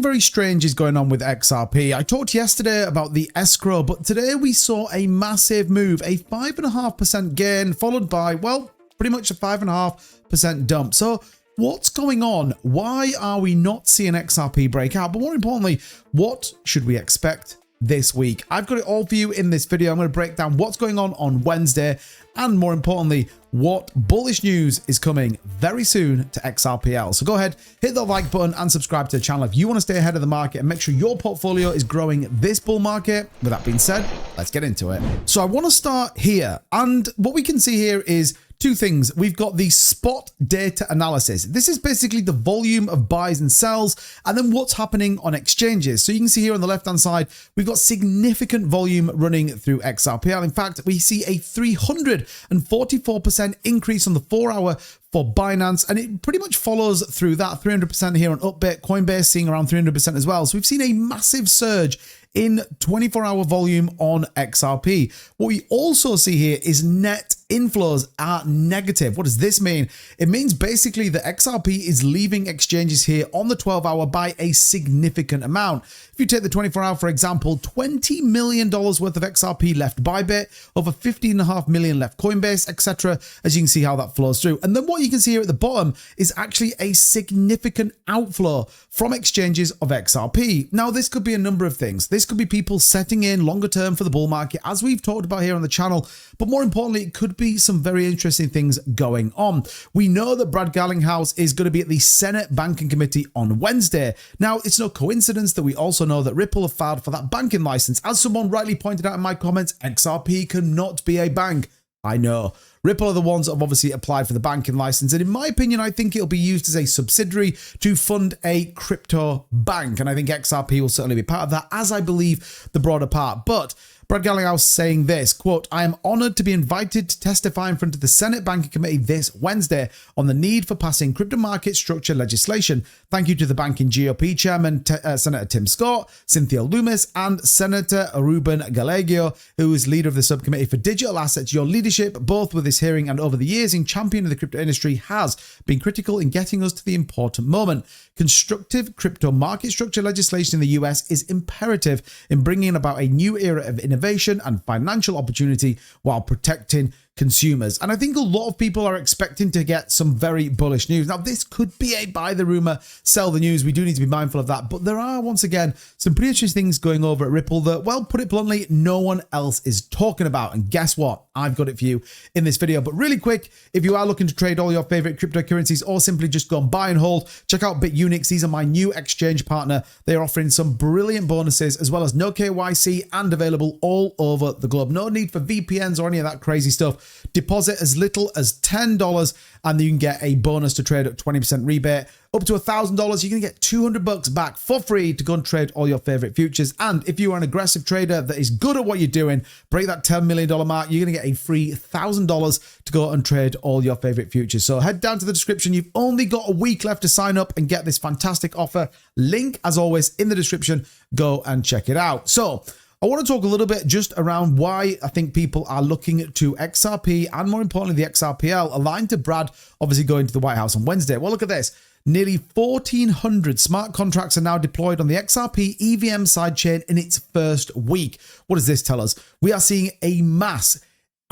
Something very strange is going on with XRP. I talked yesterday about the escrow, but today we saw a massive move, a 5.5% gain, followed by, well, pretty much a 5.5% dump. So what's going on? Why are we not seeing XRP break out? But more importantly, what should we expect this week? I've got it all for you in this video. I'm going to break down what's going on Wednesday, and more importantly, what bullish news is coming very soon to XRPL. So go ahead, hit the like button and subscribe to the channel if you want to stay ahead of the market and make sure your portfolio is growing this bull market. With that being said, let's get into it. So I want to start here, and what we can see here is two things. We've got the spot data analysis. This is basically the volume of buys and sells, and then what's happening on exchanges. So you can see here on the left-hand side, we've got significant volume running through XRPL. In fact, we see a 344% increase on the 4-hour for Binance, and it pretty much follows through that 300% here on Upbit, Coinbase seeing around 300% as well. So we've seen a massive surge in 24-hour volume on XRP. What we also see here is net inflows are negative. What does this mean? It means basically that XRP is leaving exchanges here on the 12-hour by a significant amount. If you take the 24-hour, for example, $20 million worth of XRP left Bybit, over $15.5 million left Coinbase, etc. As you can see how that flows through. And then what you can see here at the bottom is actually a significant outflow from exchanges of XRP. Now, this could be a number of things. This could be people setting in longer term for the bull market, as we've talked about here on the channel. But more importantly, it could be some very interesting things going on. We know that Brad Garlinghouse is going to be at the Senate Banking Committee on Wednesday. Now, it's no coincidence that we also know that Ripple have filed for that banking license. As someone rightly pointed out in my comments, XRP cannot be a bank. I know. Ripple are the ones that have obviously applied for the banking license, and in my opinion, I think it'll be used as a subsidiary to fund a crypto bank, and I think XRP will certainly be part of that, as I believe the broader part. But Brad Garlinghouse saying this, quote, "I am honored to be invited to testify in front of the Senate Banking Committee this Wednesday on the need for passing crypto market structure legislation. Thank you to the banking GOP chairman, Senator Tim Scott, Cynthia Loomis, and Senator Ruben Gallego, who is leader of the subcommittee for digital assets. Your leadership, both with this hearing and over the years in championing the crypto industry, has been critical in getting us to the important moment. Constructive crypto market structure legislation in the US is imperative in bringing about a new era of innovation and financial opportunity while protecting consumers." And I think a lot of people are expecting to get some very bullish news. Now, this could be a buy the rumor, sell the news. We do need to be mindful of that. But there are, once again, some pretty interesting things going over at Ripple that, well, put it bluntly, no one else is talking about. And guess what? I've got it for you in this video. But really quick, if you are looking to trade all your favorite cryptocurrencies or simply just go and buy and hold, check out BITUNIX. These are my new exchange partner. They are offering some brilliant bonuses, as well as no KYC, and available all over the globe. No need for VPNs or any of that crazy stuff. Deposit as little as $10 and you can get a bonus to trade at 20% rebate. Up to $1,000, you're going to get $200 back for free to go and trade all your favorite futures. And if you are an aggressive trader that is good at what you're doing, break that $10 million mark, you're going to get a free $1,000 to go and trade all your favorite futures. So head down to the description. You've only got a week left to sign up and get this fantastic offer. Link, as always, in the description. Go and check it out. So I want to talk a little bit just around why I think people are looking to XRP and, more importantly, the XRPL aligned to Brad obviously going to the White House on Wednesday. Well, look at this. Nearly 1,400 smart contracts are now deployed on the XRP EVM sidechain in its first week. What does this tell us? We are seeing a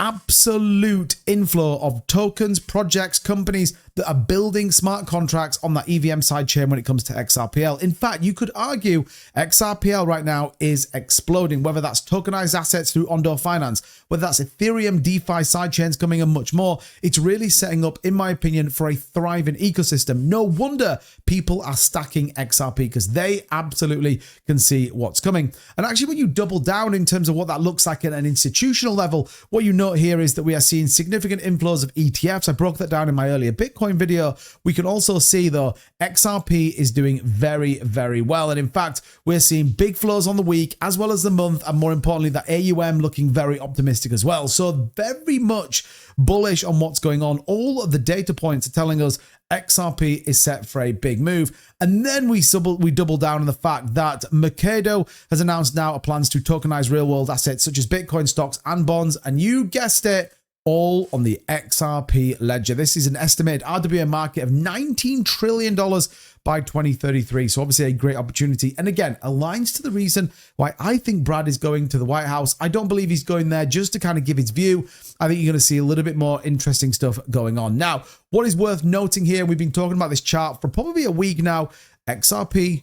absolute inflow of tokens, projects, companies that are building smart contracts on that EVM sidechain when it comes to XRPL. In fact, you could argue XRPL right now is exploding, whether that's tokenized assets through Ondo Finance, whether that's Ethereum, DeFi sidechains coming and much more. It's really setting up, in my opinion, for a thriving ecosystem. No wonder people are stacking XRP, because they absolutely can see what's coming. And actually, when you double down in terms of what that looks like at an institutional level, what you note here is that we are seeing significant inflows of ETFs. I broke that down in my earlier Bitcoin video. We can also see, though, XRP is doing very, very well. And in fact, we're seeing big flows on the week as well as the month. And more importantly, the AUM looking very optimistic as well. So very much bullish on what's going on. All of the data points are telling us XRP is set for a big move. And then we double down on the fact that Mercado has announced now plans to tokenize real world assets such as Bitcoin stocks and bonds. And you guessed it, all on the XRP ledger. This is an estimated RWA market of $19 trillion by 2033. So obviously a great opportunity. And again, aligns to the reason why I think Brad is going to the White House. I don't believe he's going there just to kind of give his view. I think you're going to see a little bit more interesting stuff going on. Now, what is worth noting here, we've been talking about this chart for probably a week now. XRP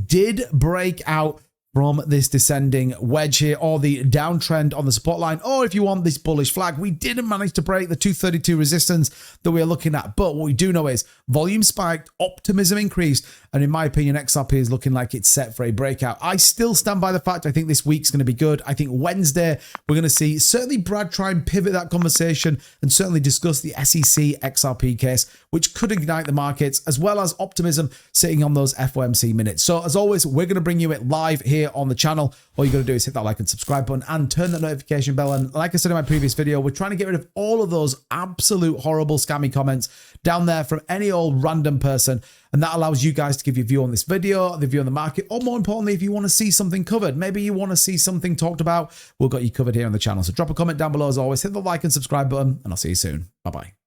did break out from this descending wedge here, or the downtrend on the support line, or if you want this bullish flag. We didn't manage to break the 232 resistance that we're looking at, but what we do know is volume spiked, optimism increased, and in my opinion, XRP is looking like it's set for a breakout. I still stand by the fact I think this week's going to be good. I think Wednesday we're going to see certainly Brad try and pivot that conversation and certainly discuss the SEC XRP case, which could ignite the markets, as well as optimism sitting on those FOMC minutes. So as always, we're going to bring you it live here on the channel. All you got to do is hit that like and subscribe button and turn that notification bell. And like I said in my previous video, we're trying to get rid of all of those absolute horrible scammy comments down there from any old random person. And that allows you guys to give your view on this video, the view on the market, or more importantly, if you want to see something covered, maybe you want to see something talked about, we've got you covered here on the channel. So drop a comment down below as always, hit the like and subscribe button, and I'll see you soon. Bye-bye.